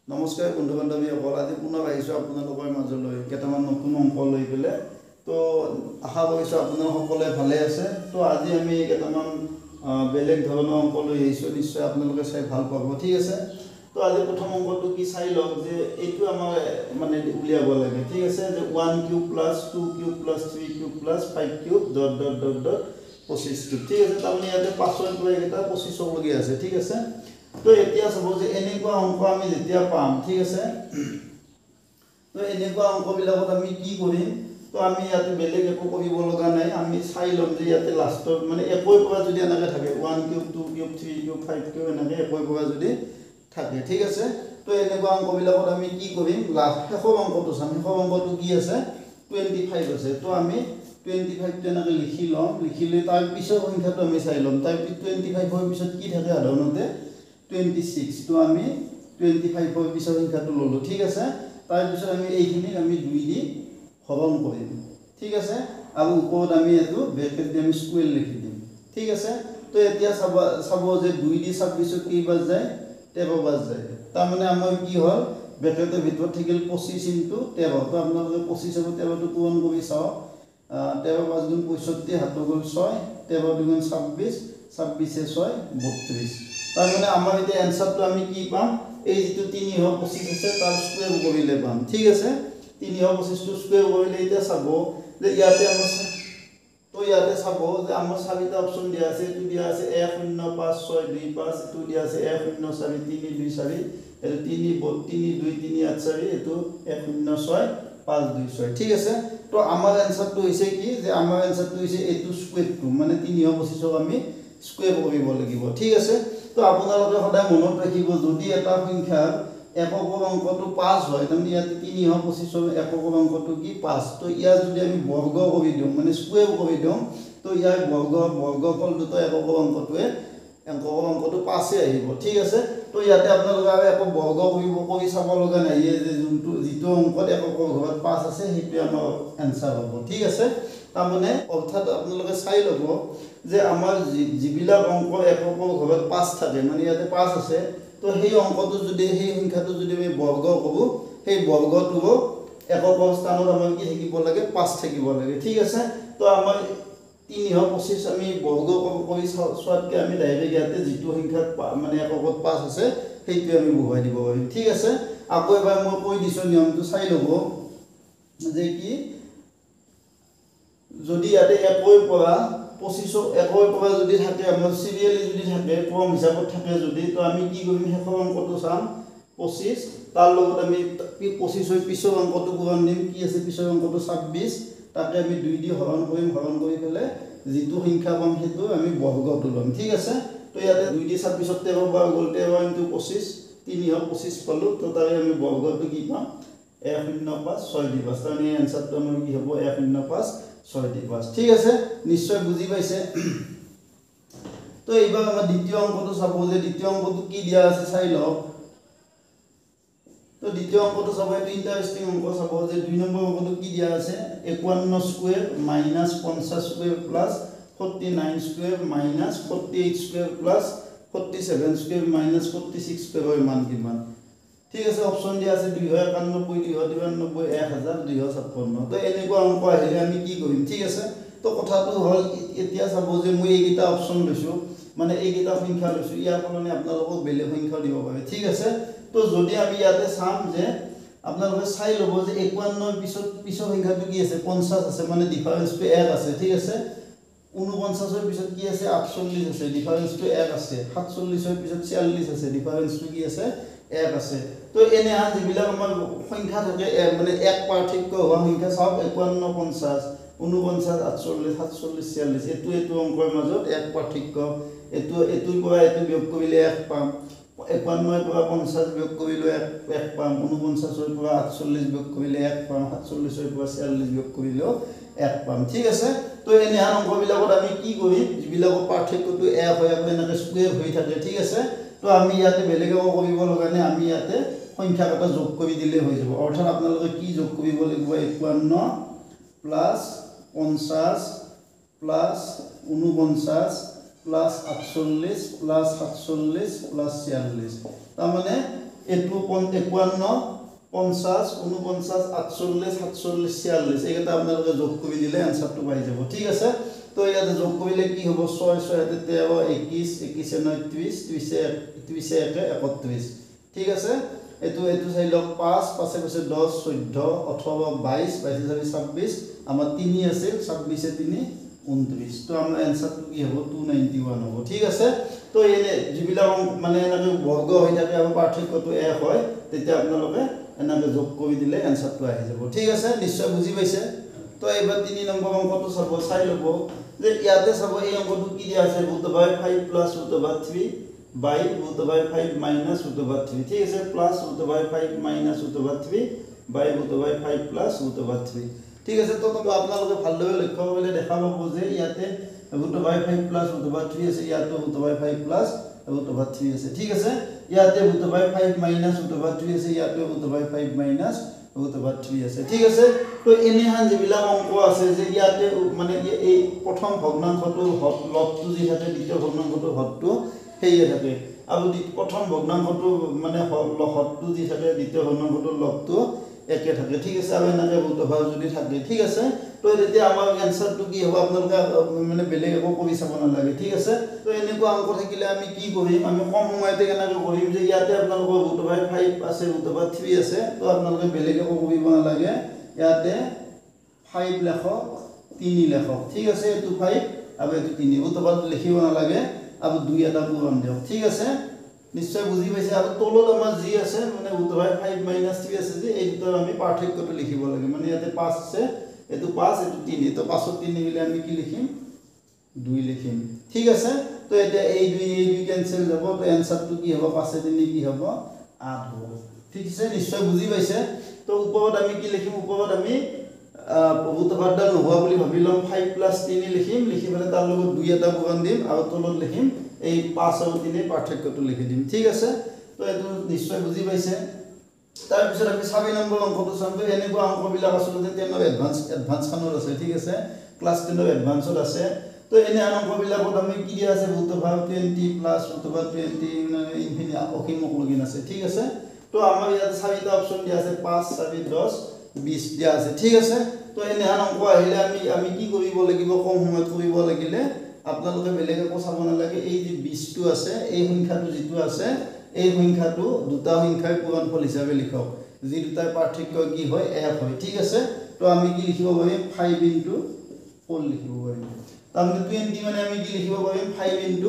নমস্কাৰ বন্ধু বান্ধৱীসকল, আজি পুনৰ আহিছোঁ আপোনালোকৰ মাজলৈ কেইটামান নতুন অংক লৈ পেলাই। তো আশা কৰিছোঁ আপোনালোক সকলোৱে ভালে আছে। তো আজি আমি কেইটামান বেলেগ ধৰণৰ অংক লৈ আহিছোঁ, নিশ্চয় আপোনালোকে চাই ভাল পাব। ঠিক আছে, তো আজি প্ৰথম অংকটো কি চাই লওক যে এইটো আমাৰ মানে উলিয়াব লাগে। ঠিক আছে, যে 1 cube plus 2 cube plus 3 cube plus 5 cube dot dot dot dot 25 cube. ঠিক আছে, তাৰমানে ইয়াতে 5ৰ পৰা এইকেইটা 25লৈকে আছে। ঠিক আছে, তো এতিয়া চাব যে এনেকুৱা অংক আমি যেতিয়া পাম, ঠিক আছে, তো এনেকুৱা অংকবিলাকত আমি কি কৰিম, তো আমি ইয়াতে বেলেগ একো কৰিব লগা নাই। আমি চাই ল'ম যে ইয়াতে লাষ্টত মানে 1ৰ পৰা যদি এনেকৈ থাকে 1 কিউব 2 কিউব 3 কিউব 5 কিউব এনেকৈ 1ৰ পৰা যদি থাকে, ঠিক আছে, তো এনেকুৱা অংকবিলাকত আমি কি কৰিম, শেষৰ অংকটো চাম। শেষৰ অংকটো কি আছে, 25 আছে। তো আমি 25টো এনেকৈ লিখি ল'ম, লিখি লৈ তাৰ পিছৰ সংখ্যাটো আমি চাই ল'ম। তাৰ 25ৰ পিছত কি থাকে সাধাৰণতে 26, তো আমি 25ৰ পিছৰ সংখ্যাটো ল'লোঁ। ঠিক আছে, তাৰপিছত আমি এইখিনিক আমি 2 দি হৰণ কৰিম। ঠিক আছে, আৰু ওপৰত আমি এইটো ব্ৰেকেট দি আমি স্কুৱেৰ লিখি দিম। ঠিক আছে, তো এতিয়া চাব যে 2 দি 26ত কেইবাৰ যায়, 13 বাৰ যায়। তাৰমানে আমাৰ কি হ'ল, ব্ৰেকেটৰ ভিতৰত থাকিল 25 × 13। তো আপোনালোকে 25 আৰু 13টো পূৰণ কৰি চাওক। 13 × 5 × 65, 7 × 6, 13 × 2 = 26, 26 × 6 = 32। তাৰমানে আমাৰ এতিয়া এনসাৰটো আমি কি পাম, এই যিটো 325 আছে তাৰ স্কুৱেৰ কৰিলে পাম। ঠিক আছে, 325টো স্কুৱেৰ কৰিলে এতিয়া চাব যে ইয়াতে আমাৰ, তো ইয়াতে চাব যে আমাৰ 4টা অপচন দিয়া আছে। এইটো দিয়া আছে 1 0 5 6 2 5, এইটো দিয়া আছে 1 0 4 3 2 4, এইটো 3 2 3 8 4, এইটো 1 0 6 5 2 6। ঠিক আছে, তো আমাৰ এনসাৰটো হৈছে কি, যে আমাৰ এনসাৰটো হৈছে এইটো স্কুৱেৰটো, মানে 325ক আমি স্কুৱেৰ কৰিব লাগিব। ঠিক আছে, তো আপোনালোকে সদায় মনত ৰাখিব, যদি এটা সংখ্যাৰ এককৰ অংকটো 5 হয়, তাৰমানে ইয়াতে 325ৰ এককৰ অংকটো কি 5, তো ইয়াৰ যদি আমি বৰ্গ কৰি দিওঁ, মানে স্কুৱেৰ কৰি দিওঁ, তো ইয়াৰ বৰ্গফলটোতো এককৰ অংকটো 5 আহিব। ঠিক আছে, তো ইয়াতে আপোনালোকে আৰু একো বৰ্গ কৰি চাব লগা নাই, যে যিটো অংকত এককৰ ঘৰত 5 আছে সেইটোৱে আমাৰ এনসাৰ হ'ব। ঠিক আছে, তাৰমানে অৰ্থাৎ আপোনালোকে চাই ল'ব যে আমাৰ যিবিলাক অংক এককৰ ঘৰত 5 থাকে, মানে ইয়াতে 5 আছে, তো সেই অংকটো যদি, সেই সংখ্যাটো যদি আমি বৰ্গ কৰোঁ, সেই বৰ্গটো এককৰ স্থানত আমাৰ কি থাকিব লাগে, 5 থাকিব লাগে। ঠিক আছে, তো আমাৰ 325 আমি বৰ্গ কৰি চোৱাতকৈ আমি ডাইৰেক্ট ইয়াতে যিটো সংখ্যাত মানে এককত 5 আছে সেইটোৱে আমি বহুৱাই দিব পাৰিম। ঠিক আছে, আকৌ এবাৰ মই কৈ দিছোঁ, নিয়মটো চাই ল'ব যে কি, যদি ইয়াতে 1ৰ পৰা 25, 1ৰ পৰা যদি থাকে, আমাৰ চিৰিয়েলি যদি থাকে, ক্ৰম হিচাপত থাকে যদি, তো আমি কি কৰিম, শেষৰ অংকটো চাম 25, তাৰ লগত আমি 25ৰ পিছৰ অংকটো পূৰণ দিম। কি আছে পিছৰ অংকটো 26, তাকে আমি 2 দি হৰণ কৰিম, হৰণ কৰি পেলাই যিটো সংখ্যা পাম সেইটো আমি বৰ্গটো ল'ম। ঠিক আছে, তো ইয়াতে 2 দি 26ত 13 বাৰ গ'ল, 13 × 25, 325 পালোঁ, তো তাৰে আমি বৰ্গটো কি পাম, 1 0 5 6 2 5, তাৰমানে এনসাৰটো আমাৰ কি হ'ব, 1 0 5 6 2 5। ঠিক আছে, নিশ্চয় বুজি পাইছে। তো এইবাৰ আমাৰ দ্বিতীয় অংকটো চাব, যে দ্বিতীয় অংকটো কি দিয়া আছে চাই লওক। তো দ্বিতীয় অংকটো চাব, এইটো ইণ্টাৰেষ্টিং অংক। চাব যে 2 নম্বৰ অংকটো কি দিয়া আছে, 51 square minus 50 square plus 49 square minus 48 square plus 47 square minus 46 স্কুৱেৰৰ মান কিমান। ঠিক আছে, অপশ্যন দিয়া আছে 291, 293, 1000, 256। তো এনেকুৱা অংক আহিলে আমি কি কৰিম। ঠিক আছে, তো কথাটো হ'ল, এতিয়া চাব যে মই এইকেইটা অপশ্যন লৈছোঁ, মানে এইকেইটা সংখ্যা লৈছোঁ, ইয়াৰ কাৰণে আপোনালোকক বেলেগ সংখ্যা দিব পাৰে। ঠিক আছে, তো যদি আমি ইয়াতে চাম যে আপোনালোকে চাই ল'ব যে 51ৰ পিছৰ সংখ্যাটো কি আছে, 50 আছে, মানে ডিফাৰেঞ্চটো 1 আছে। ঠিক আছে, 49ৰ পিছত কি আছে, 48 আছে, ডিফাৰেঞ্চটো 1 আছে। 47ৰ পিছত 46 আছে, ডিফাৰেঞ্চটো কি আছে, 1 আছে। তো এনেহান যিবিলাক আমাৰ সংখ্যা থাকে, মানে 1 পাৰ্থক্য হোৱা সংখ্যা চাওক, 51 50, 49 48, 47 46, এইটো অংকৰ মাজত 1 পাৰ্থক্য। এইটোৰ পৰা এইটো বিয়োগ কৰিলে 1 পাম, 51ৰ পৰা 50 বিয়োগ কৰিলে 1 পাম, 49ৰ পৰা 48 বিয়োগ কৰিলে 1 পাম, 47ৰ পৰা 46 বিয়োগ কৰিলেও 1 পাম। ঠিক আছে, তো এনেহান অংকবিলাকত আমি কি কৰিম, যিবিলাকৰ পাৰ্থক্যটো 1 হয়, এনেকৈ স্কুৱেৰ হৈ থাকে। ঠিক আছে, তো আমি ইয়াতে বেলেগ একো কৰিব লগা নাই, আমি ইয়াতে সংখ্যা এটা যোগ কৰি দিলে হৈ যাব। অৰ্থাৎ আপোনালোকে কি যোগ কৰিব লাগিব, 51 plus 50 plus 49 plus 48 plus 47 plus 46, তাৰমানে এইটো 51 50 49 48 47 46 এইকেইটা আপোনালোকে যোগ কৰি দিলে এনসাৰটো পাই যাব ঠিক আছে তো ইয়াতে যোগ কৰিলে কি হ'ব 6 6 ইয়াতে 13 21 21 29 30 31 ঠিক আছে এটো চাই লওক 5 5 5 10 14 18 22 22 26 আমাৰ 3 আছিল 26 3 29 তো আমাৰ এনসারটো কি হ'ব 291 হ'ব ঠিক আছে তো এনে যিবিলাক মানে এনেকৈ বৰ্গ হৈ থাকে আৰু পাৰ্থক্যটো এক হয় তেতিয়া আপোনালোকে এনেকৈ যোগ কৰি দিলে এনসাৰটো আহি যাব ঠিক আছে নিশ্চয় বুজি পাইছে তো এবাৰ 3 নম্বৰ অংকটো চাব চাই লব যে ইয়াতে চাব এই অংকটো কি দিয়া আছে √5 √3 by √5 minus √3 ঠিক আছে plus √5 minus √3 by √5 plus √3 ঠিক আছে তো আপোনালোকে ভালদৰে লক্ষ্য কৰিলে দেখা পাব যে ইয়াতে √5 plus √3 আছে ইয়াতে √5 plus √3 আছে ঠিক আছে ইয়াতে √5 minus √3 আছে ইয়াতে √5 minus √3 আছে ঠিক আছে তো এনেহান যিবিলাক অংক আছে যে ইয়াতে মানে এই প্ৰথম ভগ্নাংশটো লবটো যি থাকে দ্বিতীয় ভগ্নাংশটো হৰটো হেইয়ে থাকে আৰু প্ৰথম ভগ্নাংশটো মানে হৰটো যি থাকে দ্বিতীয় ভগ্নাংশটো লবটো একে থাকে ঠিক আছে আৰু এনেকে √5 যদি থাকে ঠিক আছে তো তেতিয়া আমাৰ এনসাৰটো কি হ'ব আপোনালোকে মানে বেলেগ একো কৰি চাব নালাগে ঠিক আছে তো এনেকুৱা অংক থাকিলে আমি কি কৰিম আমি কম সময়তে কেনেকৈ কৰিম যে ইয়াতে আপোনালোকৰ √5 আছে √3 আছে তো আপোনালোকে বেলেগ একো কৰিব নালাগে ইয়াতে 5 লেখক 3 লেখক ঠিক আছে এটো 5 আৰু এটো 3 √5 লিখিব নালাগে আৰু 2 এটা পূৰণ দিয়ক ঠিক আছে নিশ্চয় বুজি পাইছে আৰু তলত আমাৰ জি আছে মানে √5 - 3 আছে যে এই দুটাৰ আমি পাৰ্থক্যটো লিখিব লাগে মানে ইয়াতে 5 আছে এটো 5 এটো 3 তো 5 3 মিলে আমি কি লিখিম 2 লিখিম ঠিক আছে তো এটা এই দুই ক্যান্সেল যাব তো আনসারটো কি হ'ব 5 3 কি হ'ব 8 হ'ব ঠিক আছে নিশ্চয় বুজি পাইছে তো ওপৰত আমি কি লিখিম ওপৰত আমি √5 নোহোৱা বুলি ভাবি লম 5 + 3 লিখিম লিখি পেলে তাৰ লগত 2 এটা পূৰণ দিম আৰু তলত লিখিম এই 5 আৰু 3 পাৰ্থক্যটো লিখি দিম ঠিক আছে তো এটো নিশ্চয় বুজি পাইছে তাৰ পিছত আমি 6 নম্বৰ অংকটো চাম তো এনেকুৱা অংকবিলাক আসলে 10 এডভান্স খানৰ আছে ঠিক আছে ক্লাস 10 এডভান্সত আছে তো এনে অংকবিলাকত আমি কি দিয়া আছে √20 প্লাস √20 ইনফিনিটি অসীমক লগিন আছে ঠিক আছে তো আমাৰ ইয়াত 4টা অপচন দিয়া আছে 5 4 10 20 দিয়া আছে ঠিক আছে তো এনে অংক আহিলে আমি কি কৰিব লাগিব কম সময়ত কৰিব লাগিলে আপোনালোকে বেলেগ একো চাব নালাগে এই যে 20 টো আছে এই সংখ্যাটো যেটো আছে এই সংখ্যাটো দুটা সংখ্যাৰ পূৰণফল হিচাপে লিখক যি দুটাৰ পাৰ্থক্য কি হয় এক হয় ঠিক আছে তো আমি কি লিখিব পাৰিম 5 * 4 লিখিব পাৰিম তাৰমানে 20 মানে আমি কি লিখিব পাৰিম 5 *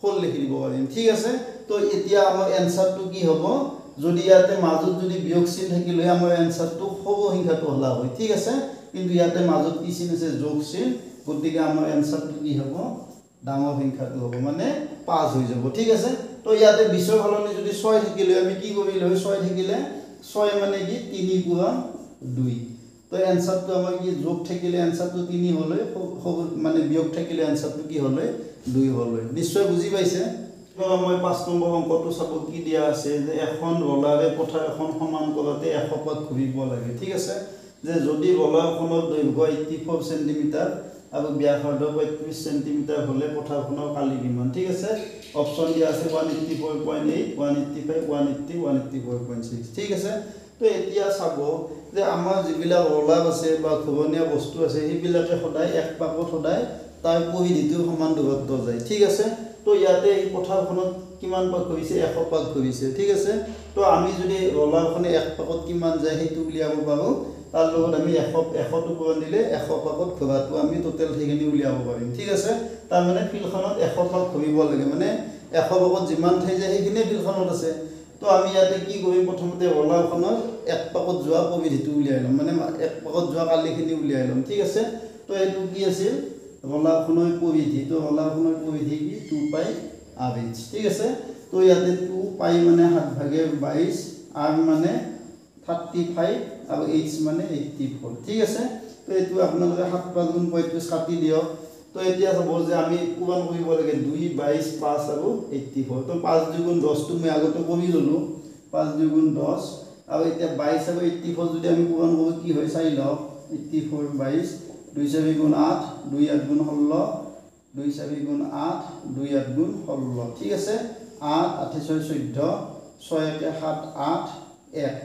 4 লিখি দিব পাৰিম ঠিক আছে তো এতিয়া আমাৰ এনসারটো কি হ'ব যদি ইয়াতে মাজত যদি বিয়োগ চিন থাকিলে আমাৰ এনসাৰটো সৰু সংখ্যাটো হলা হয় ঠিক আছে কিন্তু ইয়াতে মাজত কি চিন আছে যোগ চিন গতিকে আমাৰ এনসাৰটো কি হ'ব ডাঙৰ সংখ্যাটো হ'ব মানে 5 হৈ যাব ঠিক আছে তো ইয়াতে 20 ৰ সলনি যদি 6 থাকিলে আমি কি কৰিলে হয় 6 থাকিলে 6 মানে কি 3 * 2 তো এনসাৰটো আমাৰ কি যোগ থাকিলে এনসারটো 3 হলে মানে বিয়োগ থাকিলে এনসারটো কি হলে 2 হলে নিশ্চয় বুজি পাইছে তো মই 5 নম্বৰ অংকটো চাব কি দিয়া আছে যে এখন ৰলাৰে পথাৰ এখন সমান কৰাতে 100 পাক ঘূৰিব লাগে ঠিক আছে যে যদি ৰলাৰখনৰ দৈৰ্ঘ্য 84 সেন্টিমিটাৰ আৰু ব্যাসাৰ্ধ 35 সেন্টিমিটাৰ হলে পথাৰখনৰ কালি কিমান ঠিক আছে অপচন দিয়া আছে 184.8 185 180 184.6 ঠিক আছে তো এতিয়া চাব যে আমাৰ যিবিলাক ৰলাৰ আছে বা ঘূৰণীয়া বস্তু আছে সেইবিলাকে সদায় এক পাকত সদায় তাৰ পৰিধিটো সমান দূৰত্ব যায় ঠিক আছে তো ইয়াতে এই পথাৰখনত কিমান পাক ঘূৰিছে 100 পাক ঘূৰিছে ঠিক আছে তো আমি যদি ৰলাৰখনে এক পাকত কিমান যায় সেইটো উলিয়াব পাৰো তাৰ লগত আমি 100 টো পূৰণ দিলে 100 পাকত ঘূৰাটো আমি টোটাল সেইখিনি উলিয়াব পাৰিম ঠিক আছে তাৰ মানে ফিল্ডখনত 100 পাক ঘূৰিব লাগে মানে 100 পাকত যিমান ঠাই যায় সেইখিনি ফিল্ডখনত আছে তো আমি ইয়াতে কি কৰিম প্ৰথমতে ৰলাৰখনৰ এক পাকত যোৱা পৰিধিটো উলিয়াই লম মানে এক পাকত যোৱা কালিখিনি উলিয়াই লম ঠিক আছে তো এইটো কি আছিল ৰলাৰখনৰ পৰিধি তো ৰলাৰখনৰ পৰিধি কি 2π rh ঠিক আছে তো ইয়াতে 2π মানে 7/22 r মানে 35 আৰু h মানে 84 ঠিক আছে তো এটো আপোনালোকে 7/35 কাটি দিয়ক তো এতিয়া চাব যে আমি পূৰণ কৰিব লাগে 2 22 5 আৰু 84 তো 5 * 10 টো মই আগতে কৰি ললো 5 * 10 আৰু এতিয়া 22 আৰু 84 যদি আমি পূৰণ কৰো কি হয় চাই লওক 84 22 2 4 * 8 2 8 * 16 2 4 * 8 2 8 * 16 ঠিক আছে 8 8 6 14 6 1 7 8 1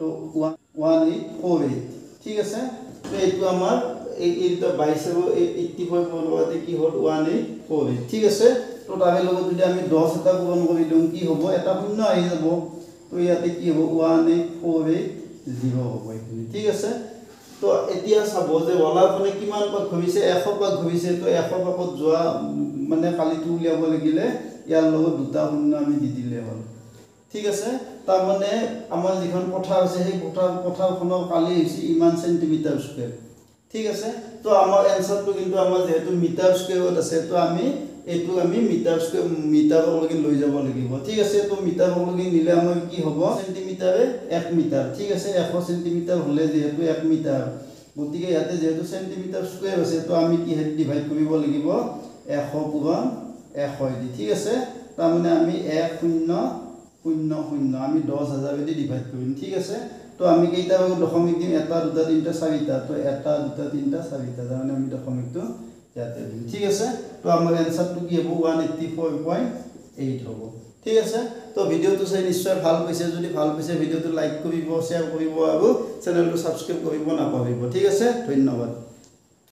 তো 1848 ঠিক আছে তো এইটো আমাৰ এইটো 22 পূৰণ কৰাতে কি হ'ল 1848 ঠিক আছে তো তাৰে লগত যদি আমি 10 এটা পূৰণ কৰি দিওঁ কি হ'ব এটা শূন্য আহি যাব তো ইয়াতে কি হ'ব 18480 হ'ব এইখিনি ঠিক আছে তো এতিয়া চাব যে বলাফলে কিমান পাক ঘবিছে 100 পাক ঘবিছে তো 100 পাকত যোৱা মানে কালিটো উলিয়াব লাগিলে ইয়াৰ লগত দুটা শূন্য আমি দি দিলে হ'ল ঠিক আছে তাৰ মানে আমাৰ যিখন পথাৰ আছে সেই পথাৰখনৰ কালি হৈছে ইমান সেন্টিমিটাৰ স্কয়াৰ ঠিক আছে তো আমাৰ এনসাৰটো কিন্তু আমাৰ যেহেতু মিটাৰ স্কয়াৰত আছে তো আমি এইটো আমি মিটাৰ স্কয়াৰ মিটাৰলৈকে লৈ যাব লাগিব ঠিক আছে তো মিটাৰলৈকে নিলে আমাৰ কি হ'ব সেন্টিমিটাৰে 1 মিটাৰ ঠিক আছে 100 সেন্টিমিটাৰ হলে যেহেতু 1 মিটাৰ গতিকে ইয়াতে যেহেতু সেন্টিমিটাৰ স্কয়াৰ আছে তো আমি কি হেড ডিভাইড কৰিব লাগিব 100 পূৰণ 100 দি ঠিক আছে তাৰ মানে আমি 1000 আমি 10000 দি ডিভাইড কৰিম ঠিক আছে তো আমি কেইটা ভাগত দশমিক দিম এটা দুটা তিনটা চাৰিটা তো এটা দুটা তিনটা চাৰিটা মানে আমি দশমিকটো ইয়াতে দিম ঠিক আছে তো আমাৰ এনসারটো কি হ'ব 184.8 হ'ব ঠিক আছে তো ভিডিওটো চাই নিশ্চয় ভাল পাইছে যদি ভাল পাইছে ভিডিওটো লাইক কৰিব শেয়াৰ কৰিব আৰু চেনেলটো সাবস্ক্ৰাইব কৰিব নাপাহৰিব ঠিক আছে ধন্যবাদ